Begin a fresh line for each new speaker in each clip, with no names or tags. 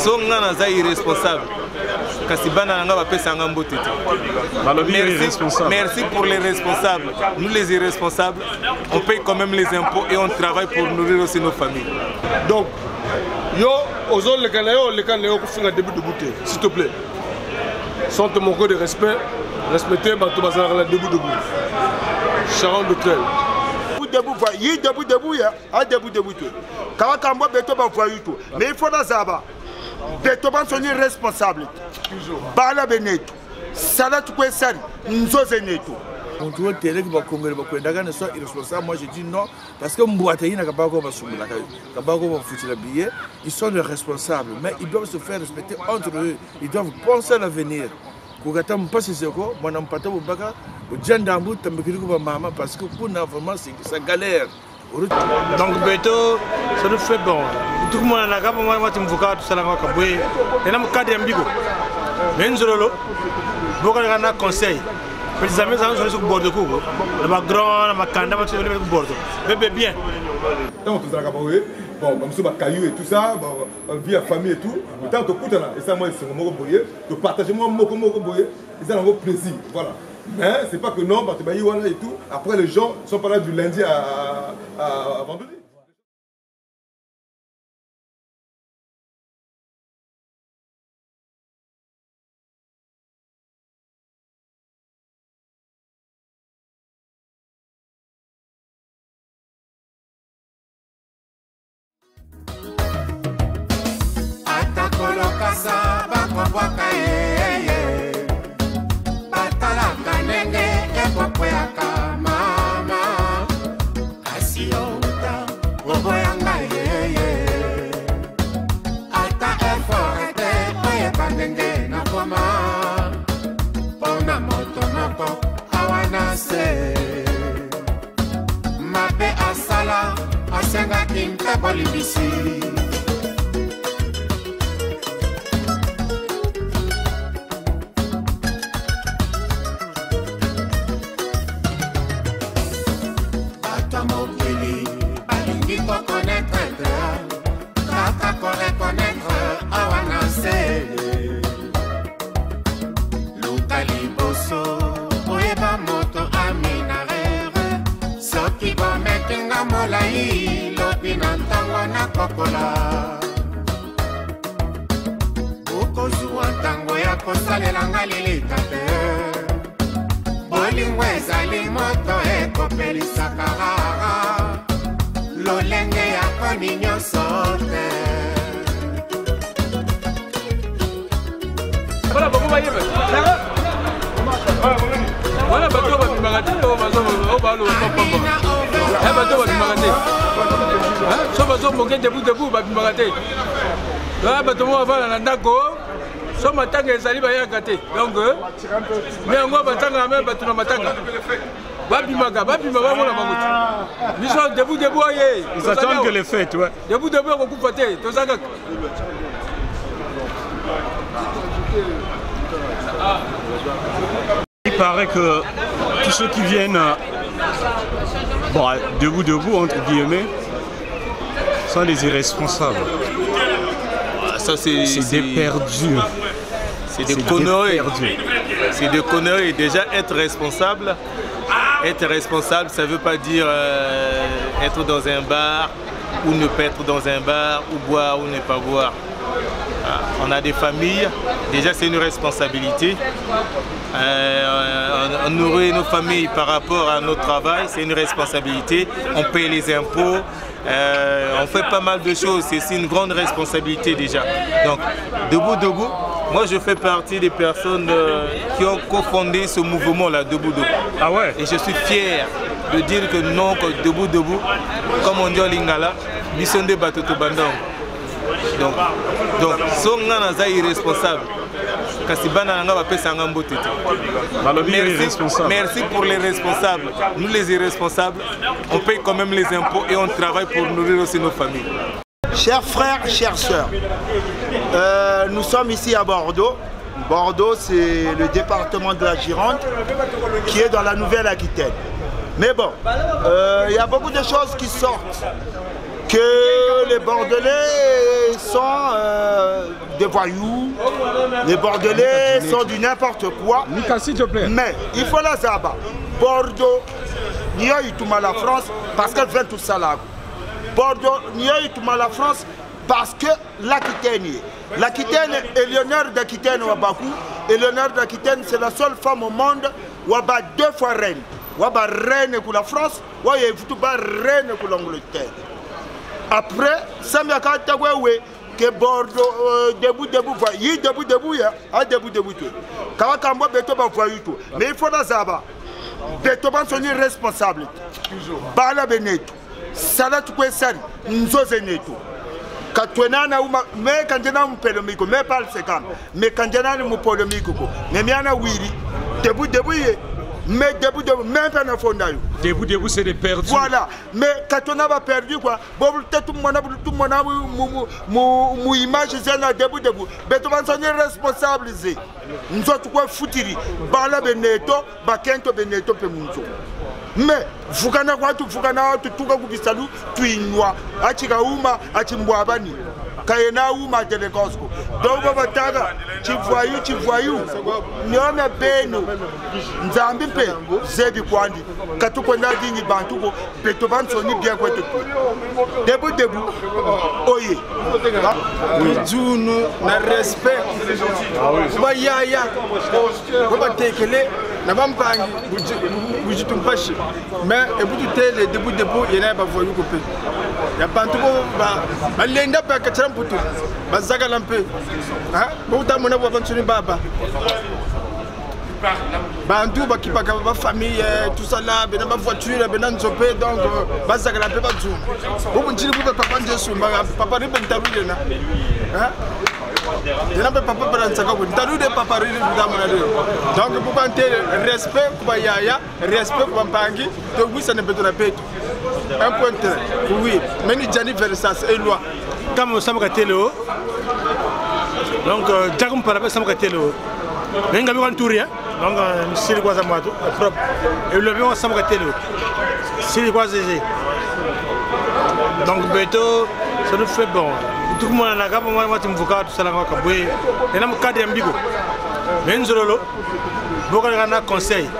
So ngana za irresponsable. Kasibana nga ba pesa nga mbote. Merci pour les responsables. Nous les irresponsables, on paye quand même les impôts et on travaille pour nourrir aussi nos familles.
Donc, yo, aux autres, les Canadiens, qui début de bouteille, s'il te plaît. Sans te manquer de respect, respectez le début de bouteille. Charon de Trel.
Mais il faut dans ça. Betoban sont irresponsables. Bala Beneto. Salat Kwessan, Nzozeneto.
On trouve le terrain qui va combler, soit irresponsable. Moi je dis non, parce que Mbouataï n'a pas encore soumis la caille, n'a pas encore foutu le billet. Ils sont les responsables, mais ils doivent se faire respecter entre eux. Ils doivent penser à l'avenir. Quand on passe ce quoi, moi n'aime pas tout baka, au Djandambou, tu me dis que maman, parce que pour nous vraiment c'est galère.
Donc Beto, ça nous fait bon. Tout le monde a la moi tu me vois tout ça là moi kaboué. Et là mon cadre ambigo. Mais nous allons, beaucoup de gens conseillent. Précisément ça nous allons sur le bord de coup. Le background, le macanda, on sur le bord. Bébé bien.
Donc tout ça là kaboué. Bon, comme ça caillou et tout ça, vie à famille et tout. Tant que tout là, et ça moi c'est mon boyer, de partager moi mon boyer, et ça un gros plaisir. Voilà. Mais c'est pas que non, et tout. Après les gens ne sont pas là du lundi à vendredi.
Mabe asala asenga kimpe bolibisi Bato mokili balingi kokonetre kaka korekonetre awana se luka liboso oyeba moto aminarere soki bomekinga molai lobi na ntango na kokola okozwa ntango ya kosalelanga lilita te bolingo ezali moto ekopelisaka rara lolenge ya koni nyonso te
Voilà, pourquoi vous voyez voilà, bateau va m'arrêter, on va bateau va m'arrêter. So bateau moqué debout, va m'arrêter. Là, bateau va la nako. So matanga ezali ba ya kate. Donc, mais on va batanga même bateau na matanga. Babimaga, babimaga mona bango. Ils sont debout aye.
Ils attendent que les fêtes, ouais.
Debout on coupe paté, to sanga.
Il paraît que tous ceux qui viennent bon, debout entre guillemets sont des irresponsables.
Ça c'est
des perdus.
C'est des conneries. C'est des conneries. Déjà être responsable, ça ne veut pas dire être dans un bar ou ne pas être dans un bar ou boire ou ne pas boire. On a des familles, déjà c'est une responsabilité. On nourrit nos familles par rapport à notre travail, c'est une responsabilité. On paye les impôts, on fait pas mal de choses, c'est une grande responsabilité déjà. Donc, debout, moi je fais partie des personnes qui ont cofondé ce mouvement-là, debout.
Ah ouais?
Et je suis fier de dire que non, que debout, comme on dit en lingala, Bisonde Batoto Bandong. Donc, so ngana za irresponsable. Kasibana nga ba pesa nga mbote. Merci pour les responsables. Nous les irresponsables, on paye quand même les impôts et on travaille pour nourrir aussi nos familles.
Chers frères, chères sœurs, nous sommes ici à Bordeaux. Bordeaux, c'est le département de la Gironde qui est dans la Nouvelle-Aquitaine. Mais bon, il y a beaucoup de choses qui sortent. Que les Bordelais sont des voyous. Les Bordelais sont du n'importe quoi.
Mika, s'il te plaît.
Mais il faut la savoir. Bordeaux, n'y a eu tout mal la France parce qu'elle fait tout ça là. Bordeaux, n'y a eu tout mal la France parce que l'Aquitaine est l'honneur d'Aquitaine au Bakou. Et l'honneur d'Aquitaine, c'est la seule femme au monde où elle a 2 fois reine. Où elle a reine pour la France, où elle a reine pour l'Angleterre. Après, ça m'a dit que Bordeaux, debout, mais il faut la savoir. Beto sont responsables. Bala Beneto, Salat Kwessan, Nzoze Neto. Quand tu es mais quand tu es un polémique, mais pas le sécam, mais quand tu es un polémique, mais il y a Wiri, debout, mais debout, même pas un fond d'ailleurs.
Debout, c'est des perdus.
Voilà, mais quand on a perdu, quoi, bon, peut-être tout le monde a mon image, c'est là, debout, Beto sont responsables. Nous sommes quoi foutiri, Bala Beneto, Bakento Beneto, Pemunzo. Mais fukana watu tuka kubisalu tuinwa achika uma achimbwabani kayena uma telekosko dogo bataga chivoyu nyome beno nzambi pe zebi kwandi katuko ndingi bantuko beto bansoni bien kwetu debu oye
bijunu na respect bayaya babatekele na bampangi bujitumpashi mais ebutu tele debout yena ba voyu kopé ya bantuko ba lenda pa katram putu bazaga lampe ha bota mona bo bansuni baba bantu bakipaka ba famille tout ça là bena ba voiture bena nzopé donc bazaga lampe ba djum bobu ntili bu papa njesu papa ribe ntarude na ha je n'ai pas papa donc pour respect pour Yaya, respect pour Mpangi, donc oui ça ne peut pas être un point oui, mais ni Gianni Versas et loi.
Comme Samka Telo, donc Jacques Parabé Samka Telo, mais il y a un tour, donc c'est quoi ça moi propre et le bien Samka Telo, c'est quoi c'est donc Beto, ça nous fait bon. Tout le monde a gagné, moi je me tout ça là, et là je cadre ambigu. Mais nous allons, beaucoup de gens conseillent.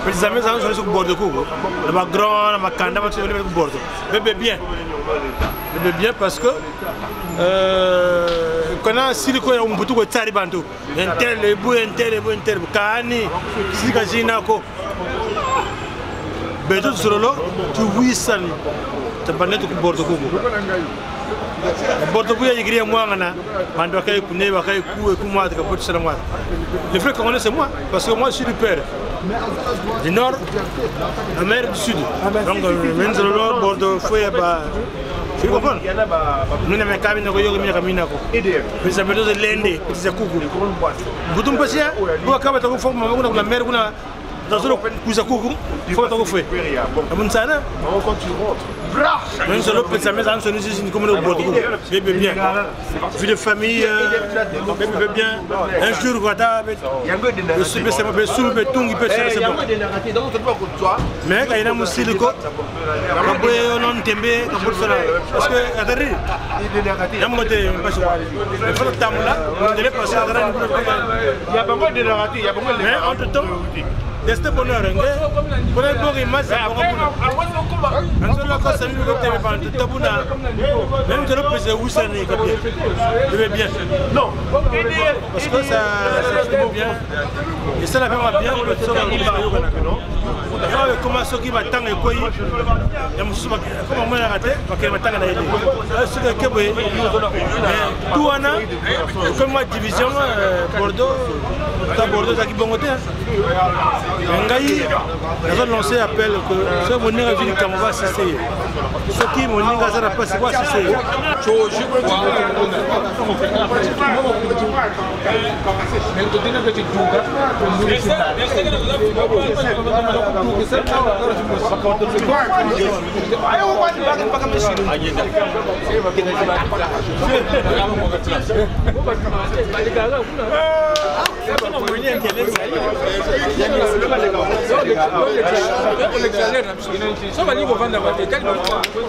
Les amis, ça nous sur Bordeaux, le grand, le candidat, on sur Bordeaux. Bébé bien parce que quand on a silicone, on peut tout faire taribanto. Un tel, Kani, si Kajina ko. Beto sur l'eau, tu vois ça, tu vas aller au Bordeaux. Bordeaux il y a des moi le frère qu'on c'est moi parce que moi je suis du père du nord la mer du sud donc même le nord Bordeaux foi ba tu comprends nous n'avons qu'à venir mais ça veut dire l'ende c'est coucou vous tombez pas vous acabez de former la mer dans le cousin coucou il faut t'en faire comme ça là même sur le petit sa maison sur nous comme le Bordeaux bébé bien vie de famille bébé bien un jour voilà le super c'est pas sous le tongue il peut c'est bon mais quand il a aussi le co on non tembe comme ça parce que adari il y a mon côté pas sûr il faut le temps là on devait passer à la il y a pas mal de narratif il y a pas mal mais entre temps Deste bonheur, pour les beaux images, c'est un peu la cosa, c'est un tabuna. Même si le président Wissane est bien. Non, parce que ça se bien. Et ça la fait bien, le temps comment ce qui va tant et quoi, il y a comment moi raté, parce qu'il va tant à aider. Ce que tout en a, comme ma division, Bordeaux, c'est qui bon côté. Ngai, ils ont lancé appel que ce mon nègre vient comme va cesser. Ce qui mon nègre ça n'a pas c'est quoi cesser.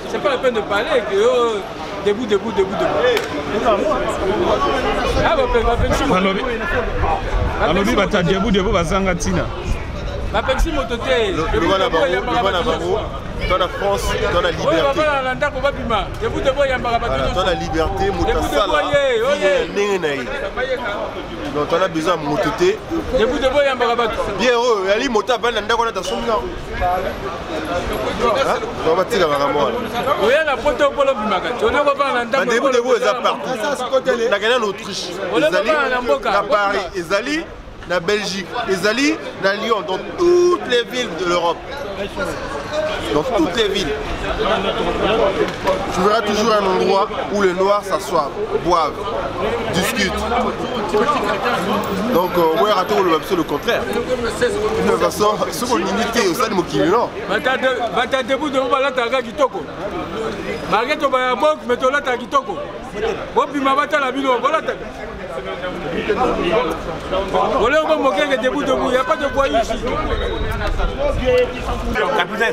C'est pas la peine de parler que Debout.
alobi bata debout bazanga ntina
bapekisi moto te
dans la France, dans la liberté. Dans la liberté, donc on a besoin de mototé. Bien heureux, Ali Mota Bananda on a ta somme. On va tirer vraiment.
Oui, la photo pour le bimagat. On a pas l'anda.
Debout est partout. La Ghana en Autriche. La Paris, Ezali, la Belgique, Ezali, la Lyon, dans toutes les villes de l'Europe. Dans toutes les villes. Tu verras toujours un endroit où les Noirs s'assoient, boivent, discutent. Donc, moi, c'est le contraire. De toute façon, ce qu'on limite au sein de Mokili, non?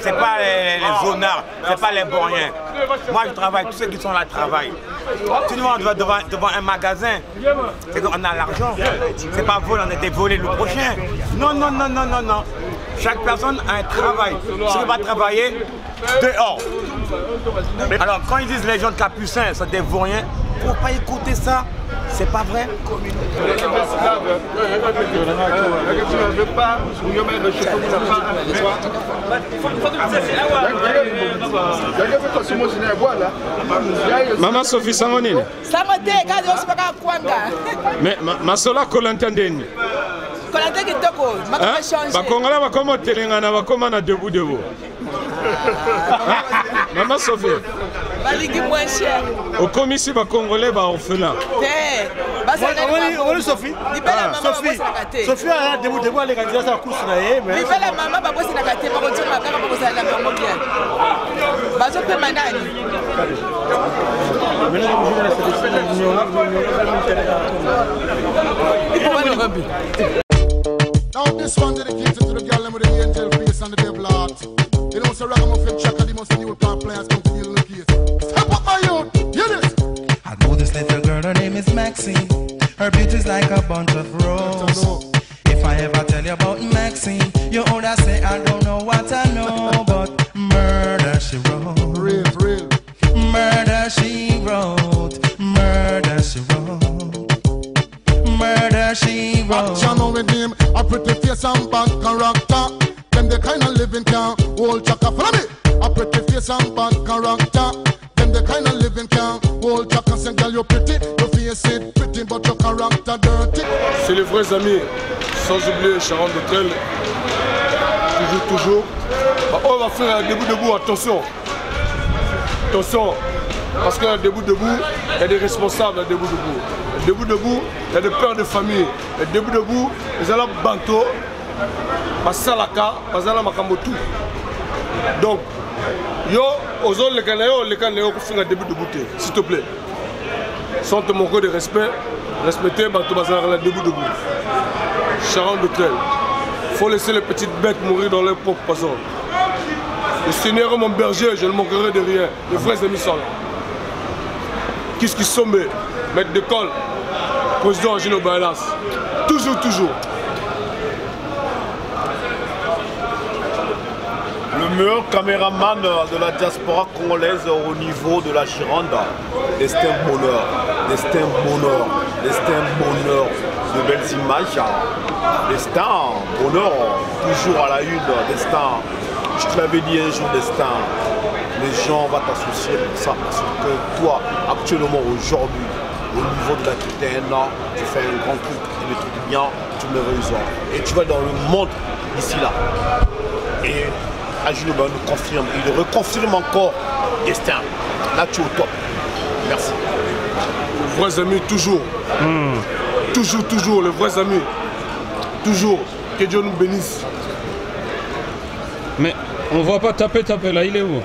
C'est pas les honneurs, c'est pas les borniens. Moi je travaille, tous ceux qui sont là travaillent. Tout le monde va devant un magasin, c'est qu'on a l'argent. C'est pas vol, on était volé le prochain. Non. Chaque personne a un travail. Si on va travailler dehors. Alors quand ils disent les gens de Capucin sont des vauriens, faut pas écouter ça. C'est pas vrai.
Maman Sophie Sangonine. Mais masola kolantandeni.
Kolante kitoko, makoma changer.
Bakongola bakoma telengana bakoma na debout. Maman Sophie.
Baliki moins cher.
Au commissaire va congolais va orphelin.
Sophie.
Sophie
a debout les candidats à course là mais.
Libela maman ba bosi na kate ba kotima kaka ba kosa la bango bien. Bazo pe manani.
Now this one dedicated to the girl with the angel face and the devil heart. You know, so Ragamuffin Chaka, the most new top players come to deal in the case. Step up my youth, hear this.
I know this little girl, her name is Maxine. Her beauty's like a bunch of roses. If I ever tell you about Maxine, you ought to say I don't know what I know, but murder she wrote.
Real.
Murder she wrote. Murder she wrote. Murder she wrote.
Action with him, a pretty face and bad character. Them the kind of living can hold Chaka. Follow me. A pretty face and bad character. Them the kind of living can hold Chaka. Say girl you pretty, your face it pretty, but your character dirty.
C'est les vrais amis, sans oublier Sharon d'Hôtel. Toujours. On va faire un debout, attention. Attention, parce qu'un debout, il y a des responsables à debout. Debout, il y a des pères de famille. Et debout, ils ont la banto. Basalaka, bazala makambotu. Donc, yo, aux autres, les Canadiens, qui font un début de bouteille, s'il te plaît. Sans te manquer de respect, respectez Banto Bazala la début de bouteille. Sharon d'Hôtel. Il faut laisser les petites bêtes mourir dans leur propre poison. Le Seigneur est mon berger, je ne manquerai de rien. Les vrais amis sont là. Qu'est-ce qui sombe, maître d'école, président Gino Bailas. Toujours.
Le meilleur caméraman de la diaspora congolaise au niveau de la Gironde, destin bonheur, de belles images, destin bonheur, toujours à la une, destin, je te l'avais dit un jour, destin, les gens vont t'associer pour ça, parce que toi, actuellement, aujourd'hui, au niveau de l'Aquitaine, tu fais un grand truc, et le truc bien, tu me réussis, et tu vas dans le monde ici là, et Aginoba nous confirme, il reconfirme encore destin. Là tu es au top. Merci.
Les vrais amis toujours. Toujours, les vrais amis. Toujours. Que Dieu nous bénisse.
Mais on ne voit pas taper là, il est où?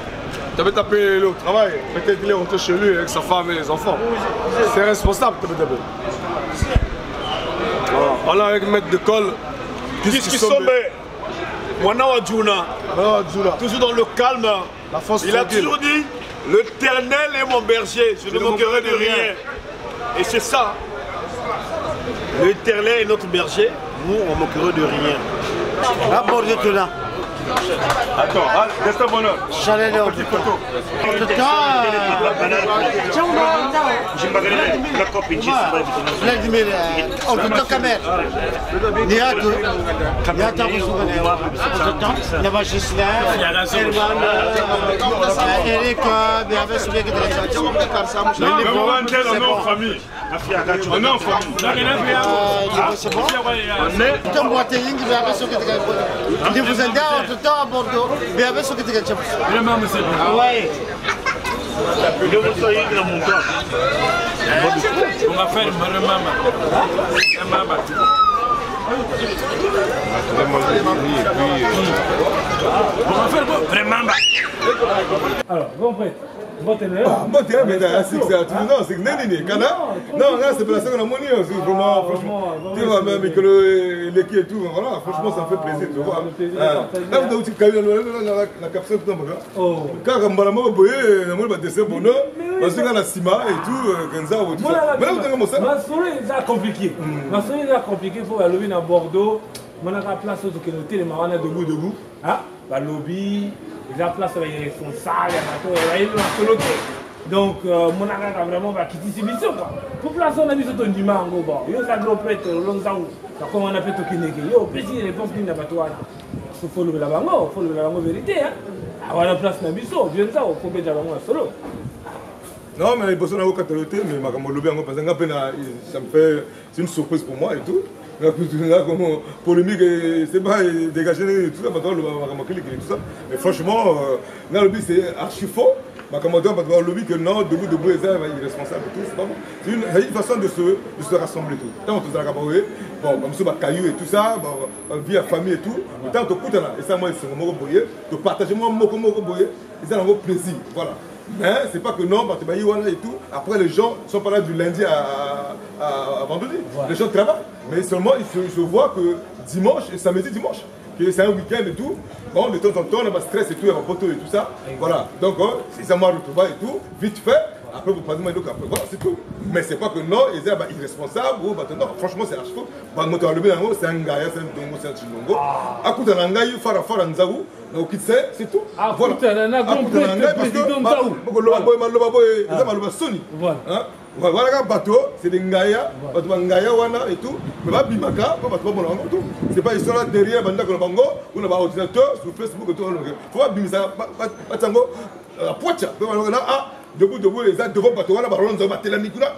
Taper, il est au travail. Peut-être qu'il est rentré chez lui avec sa femme et les enfants. C'est responsable, taper. Voilà. On a avec maître d'école.
Qu'est-ce qui sombe? Wana Wadjuna, toujours dans le calme, il a toujours dit L'Éternel est mon berger, je ne manquerai de rien. Et c'est ça. L'Éternel est notre berger, nous on ne manquera de rien.
Ah bon, je te là.
Attends, reste bonheur.
Chalet en tout cas. En tout cas, Vladimir, en tout cas, Kamer. Il y a tout. Il y a tout. Il y a Vagisla, Herman, Eric, il y avait celui qui était
là. En famille. On est en famille.
C'est bon. On est en boîte il y avait celui qui était il vous aide en tout temps à Bordeaux. Il y avait celui qui était ah ouais.
On va faire le mama. On va faire vraiment.
Alors, bon prêtre.
Bon terrain, mais c'est que c'est que non, là c'est pour la seconde harmonie, vraiment, franchement. Tu vois, même avec l'équipe et tout, voilà, franchement, ça me fait plaisir, tu vois. Là, vous avez dit que la capsule, quand on va la boyer, on va descendre pour nous, parce qu'on a la cima et tout, Genza ou tout ça. Mais là, vous avez mon ça.
Ma soirée, c'est compliqué. Ma soirée, c'est compliqué, il faut aller à Bordeaux. On a la place où on est marana debout. La lobby. La place est responsable, donc mon arrêt a vraiment quitté ces missions. Pour placer on a mis sur du mango, il y a un gros prêtre, comment on appelle Tokineke, il y a un petit réponse qui n'a pas toi. Il faut le bango, il faut le bango vérité. Avoir la place dans le biseau, bien ça, il faut que le bango solo.
Non, mais il faut que je fasse mais ça me fait, c'est une surprise pour moi et tout. Comme polémique, c'est pas dégagé tout ça, tout ça. Mais franchement, le but c'est archi faux. Le but que non, debout, il est responsable et tout, c'est pas bon. C'est une façon de se rassembler tout. Tant que tu as bon, comme ça, caillou et tout ça, vie à famille et tout. Tant que tu as et ça, moi, c'est mon boyer, de partager mon boyer, et ça, c'est un plaisir. Voilà. Mais c'est pas que non, et tout. Après, les gens ne sont pas là du lundi à vendredi. Ouais. Les gens travaillent. Mais seulement, ils se voient que dimanche et samedi, dimanche. C'est un week-end et tout. Bon, de temps en temps, on a pas stress et tout, il y a un poteau et tout ça. Voilà. Donc, c'est ça, moi, retrouver et tout. Vite fait. Après, vous passez moi, donc après, voilà, c'est tout. Mais c'est pas que non, ils sont irresponsables ou non, franchement, c'est archi faux. C'est un gars, c'est un dongo, c'est un chilongo. À côté d'un gars, il faut faire un zaou. Donc, c'est tout.
Voilà.
Voilà, bateau, c'est des ngaya, et tout. Mais pas bimaka, c'est pas histoire derrière, on a un ordinateur sur Facebook et tout. Il faut pas bimisa, pas tango, la poitia. Debout, les gens devant bateau, on a baron de battre la micuna.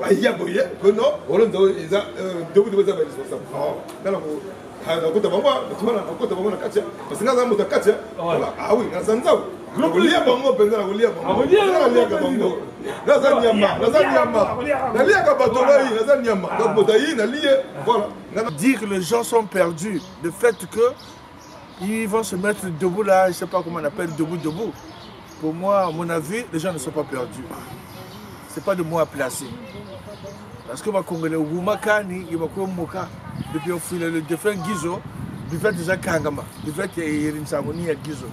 Il y a boyé, non, on a debout, les gens responsables. Non, côté moi, tu vois, côté moi, parce que nous avons un Katia. Ah oui, nous avons un groupe lié bango,
dire que les gens sont perdus, le fait qu'ils vont se mettre debout là, je ne sais pas comment on appelle debout. Pour moi, à mon avis, les gens ne sont pas perdus. Ce n'est pas de moi à placer. Parce que les Congolais, depuis le défunt Gizo, du fait déjà Kangama, du fait qu'il y a une cérémonie à Gizo.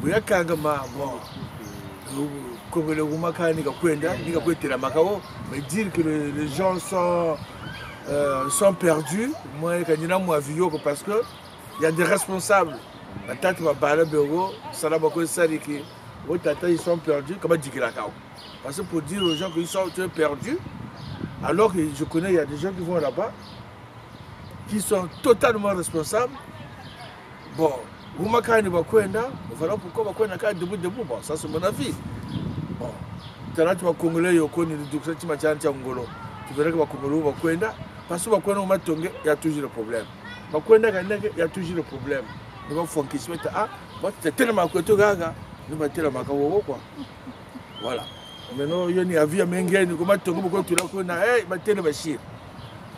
Il y a Kangama, bon, Congolais, mais dire que les gens sont perdus, moi, parce qu'il y a des responsables. Ils sont perdus, comment dire parce que pour dire aux gens qu'ils sont perdus, alors que je connais, il y a des gens qui vont là-bas, qui sont totalement responsables. Bon, voilà pourquoi debout, bon, ça c'est mon avis. Bon, tu vas Congolais, tu verras que Congolais, parce que il y a toujours le problème. Il y a toujours le problème. Nous allons faire un qui c'est tellement que tu as nous mettons la macaron quoi. Voilà. Maintenant, il y a vie à Mengen, nous comment tu l'as connu, il le bachir.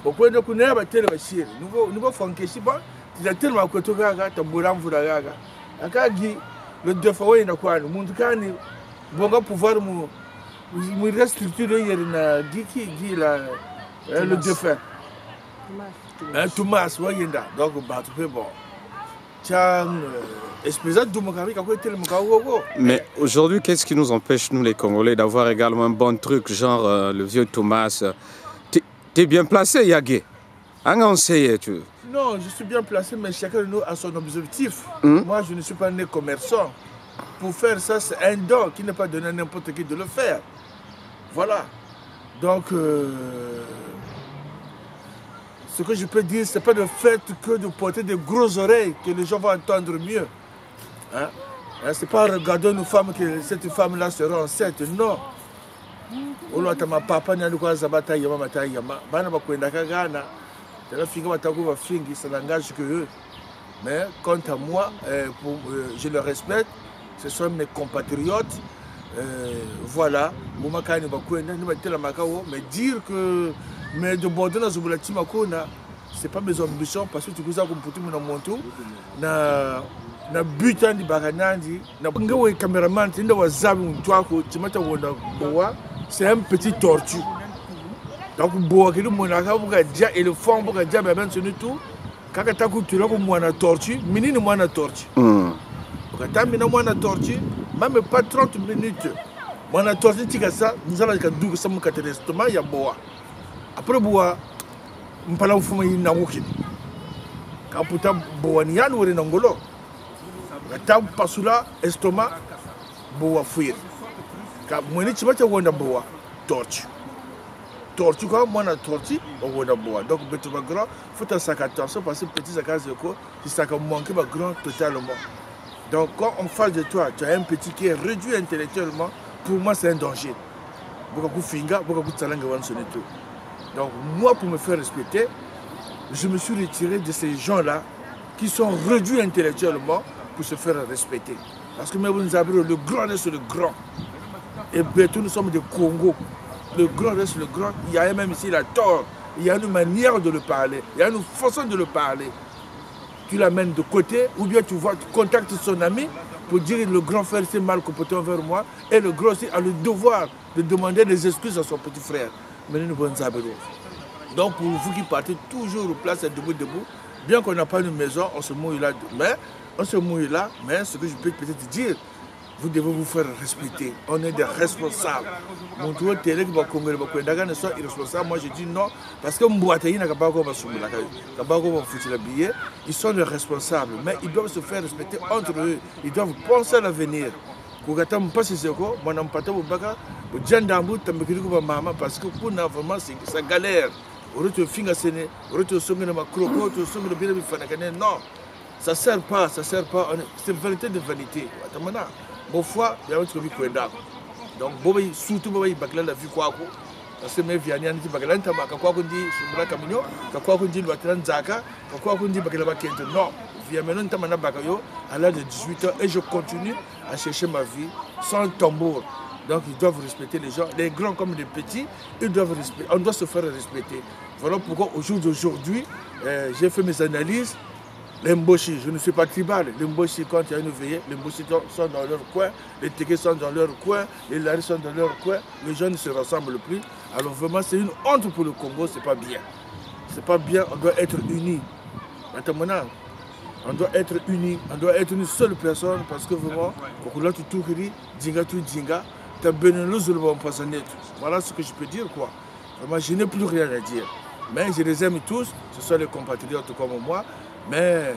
Pourquoi nous connaissons le bachir? Nous allons faire un qui tu as tellement que tu as tu as bourré pour la gaga. Akagi, le deux fois, il y a quoi? Nous montrons bon pouvoir nous restructurer le défunt. Thomas, donc, bon.
Mais aujourd'hui, qu'est-ce qui nous empêche, nous les Congolais, d'avoir également un bon truc, genre le vieux Thomas? T'es bien placé, Yagé. Non,
je suis bien placé, mais chacun de nous a son objectif. Moi, je ne suis pas né commerçant. Pour faire ça, c'est un don qui n'est pas donné à n'importe qui de le faire. Voilà. Donc, ce que je peux dire, ce n'est pas le fait que de porter des grosses oreilles que les gens vont entendre mieux. Hein? Ce n'est pas en regardant une femme que cette femme-là sera enceinte. Non. Ça n'engage que eux. Mais quant à moi, je le respecte. Ce sont mes compatriotes. Voilà. Mais dire que de border dans ce c'est pas mes ambitions parce que tu peux comme pour tout mon monto na but andi baganandi na ngawe cameraman tinda wazabi mtwako timata wona boa c'est un petit tortue donc boa ki mo na ka buka dia éléphant buka dia ben sunu tout kaka takutula ko mwana tortue minini mwana tortue ukatami na mwana tortue même pas 30 minutes mwana tortue tika ça nous allons ka duka samu ka l'estomac ya boa après boa mpala mfuma yina wukini kaputa boa ni yanu wori ngolo ngata pasula estomac boa fuir ka mwini chimacha wonda boa tortue quoi moi na tortue on wonda boa donc betu ba grand faut un sac attention parce que petit sac à zéro si ça comme manquer ba grand totalement donc quand on face de toi tu as un petit qui est réduit intellectuellement pour moi c'est un danger beaucoup finga beaucoup tsalanga wan soneto. Donc moi, pour me faire respecter, je me suis retiré de ces gens-là qui sont réduits intellectuellement pour se faire respecter. Parce que même le grand reste le grand. Et bientôt nous sommes des Congo. Le grand reste le grand. Il y a même ici la tort. Il y a une manière de le parler. Il y a une façon de le parler. Tu l'amènes de côté ou bien tu contactes son ami pour dire le grand frère s'est mal comporté envers moi. Et le grand aussi a le devoir de demander des excuses à son petit frère. Donc pour vous qui partez toujours au place debout, bien qu'on n'a pas une maison, on se mouille là. Mais ce que je peux peut-être dire, vous devez vous faire respecter. On est des responsables. Mon tour télé qui va Congo, ne soit irresponsable. Moi je dis non, parce que ils sont des responsables, mais ils doivent se faire respecter entre eux. Ils doivent penser à l'avenir. Parce que pour vraiment c'est galère. Non, ça sert pas, c'est vérité de vanité. Bon foi, il y a un truc qui est d'accord. Donc surtout la vie quoi. Parce que mes viandes qui bagala tabaka quoi qu'on dit sur la camion, quoi qu'on dit le batran zaka, quoi qu'on dit bagala bakente. Non, via maintenant tamana bakayo à l'âge de 18 ans et je continue à chercher ma vie sans tambour. Donc ils doivent respecter les gens, les grands comme les petits, ils doivent respecter. On doit se faire respecter. Voilà pourquoi au jour d'aujourd'hui, j'ai fait mes analyses. Les Mboshi, je ne suis pas tribal. Les Mboshi, quand il y a une veillée, les Mboshi sont dans leur coin, les Téké sont dans leur coin, les Lari sont dans leur coin, les gens ne se rassemblent plus. Alors vraiment, c'est une honte pour le Congo, c'est pas bien. C'est pas bien, on doit être unis. Maintenant, on doit être unis, on doit être une seule personne parce que vraiment, voilà ce que je peux dire quoi. Vraiment, je n'ai plus rien à dire. Mais je les aime tous, ce sont les compatriotes comme moi. Mais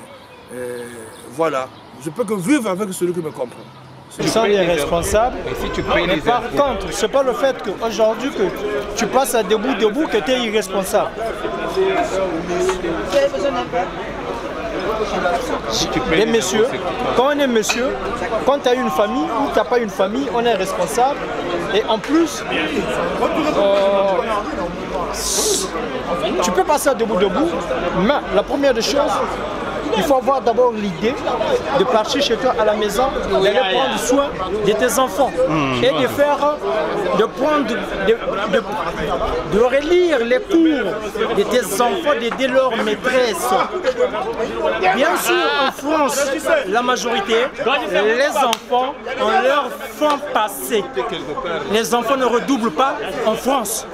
voilà, je peux que vivre avec celui qui me comprend.
Ils sont les responsables. Mais par contre, ce n'est pas le fait qu'aujourd'hui que tu passes à debout que tu es irresponsable. Les messieurs, quand on est monsieur, quand tu as une famille ou tu n'as pas une famille, on est responsable. Et en plus, tu peux passer à debout, mais la première des choses, il faut avoir d'abord l'idée de partir chez toi à la maison, d'aller prendre soin de tes enfants et de faire, de relire les cours de tes enfants, de leur maîtresse. Bien sûr, en France, la majorité, les enfants ont leur fond passé. Les enfants ne redoublent pas en France.